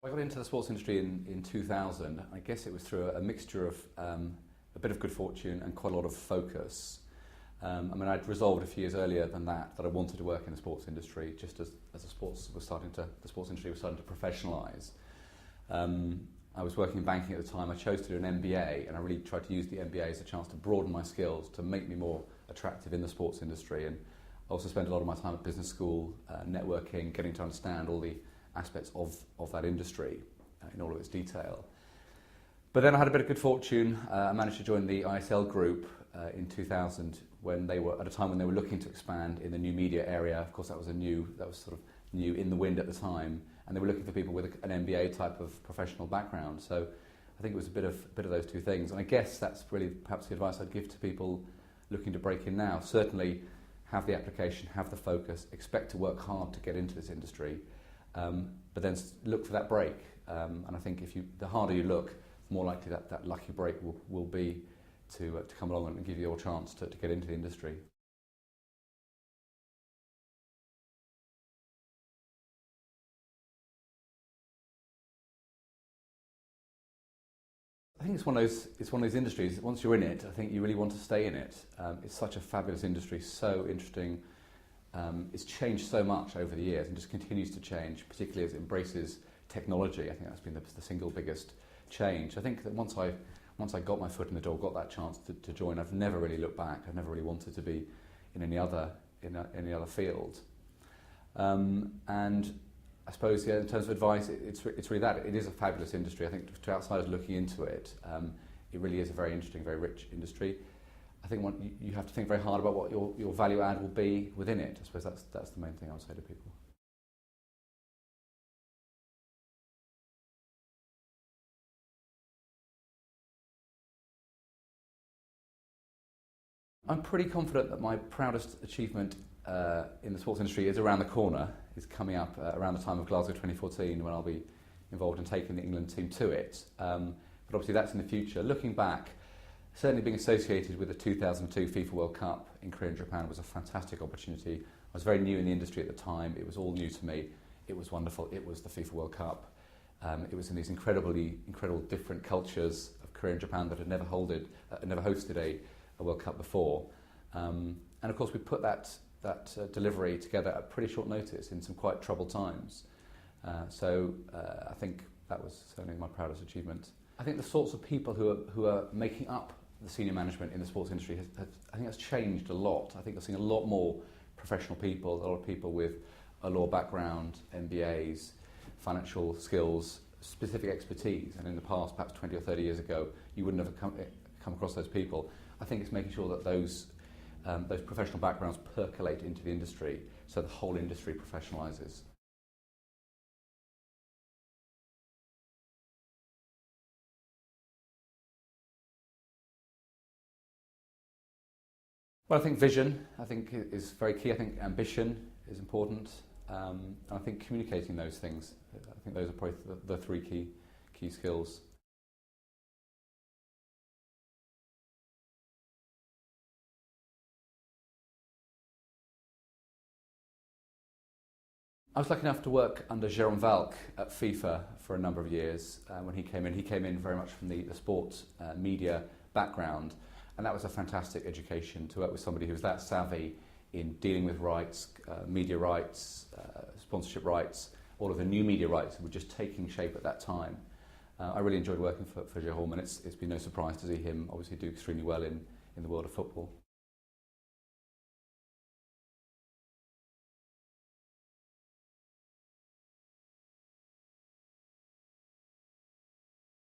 I got into the sports industry in 2000. I guess it was through a mixture of a bit of good fortune and quite a lot of focus. I'd resolved a few years earlier than that I wanted to work in the sports industry, just as the sports industry was starting to professionalise. I was working in banking at the time. I chose to do an MBA, and I really tried to use the MBA as a chance to broaden my skills, to make me more attractive in the sports industry. And I also spent a lot of my time at business school, networking, getting to understand all the aspects of that industry in all of its detail. But then I had a bit of good fortune. I managed to join the ISL group in 2000 when they were at a time when they were looking to expand in the new media area. Of course, that was sort of new in the wind at the time, and they were looking for people with an MBA type of professional background. So I think it was a bit of those two things, and I guess that's really perhaps the advice I'd give to people looking to break in now. Certainly, have the application, have the focus, expect to work hard to get into this industry, but then look for that break. And I think the harder you look, the more likely that lucky break will be to come along and give you your chance to get into the industry. I think it's one of those industries. Once you're in it, I think you really want to stay in it. It's such a fabulous industry, so interesting. It's changed so much over the years and just continues to change, particularly as it embraces technology. I think that's been the single biggest change. I think that once I got my foot in the door, got that chance to join, I've never really looked back. I've never really wanted to be in any other field. And I suppose, in terms of advice, it's really that. It is a fabulous industry. I think to outsiders looking into it, it really is a very interesting, very rich industry. I think you have to think very hard about what your value add will be within it. I suppose that's the main thing I would say to people. I'm pretty confident that my proudest achievement in the sports industry is around the corner. It's coming up around the time of Glasgow 2014, when I'll be involved in taking the England team to it. But obviously that's in the future. Looking back, certainly being associated with the 2002 FIFA World Cup in Korea and Japan was a fantastic opportunity. I was very new in the industry at the time. It was all new to me. It was wonderful. It was the FIFA World Cup. It was in these incredible different cultures of Korea and Japan that had never hosted a World Cup before. And of course we put that delivery together at pretty short notice in some quite troubled times. So I think that was certainly my proudest achievement. I think the sorts of people who are making up the senior management in the sports industry I think that's changed a lot. I think we're seeing a lot more professional people, a lot of people with a law background, MBAs, financial skills, specific expertise. And in the past, perhaps 20 or 30 years ago, you wouldn't have come across those people. I think it's making sure that those professional backgrounds percolate into the industry, so the whole industry professionalises. Well, I think vision, is very key. I think ambition is important. And I think communicating those things, I think those are probably the three key skills. I was lucky enough to work under Jerome Valcke at FIFA for a number of years when he came in. He came in very much from the sports media background, and that was a fantastic education to work with somebody who was that savvy in dealing with rights, media rights, sponsorship rights, all of the new media rights that were just taking shape at that time. I really enjoyed working for Jerome, and it's been no surprise to see him obviously do extremely well in the world of football.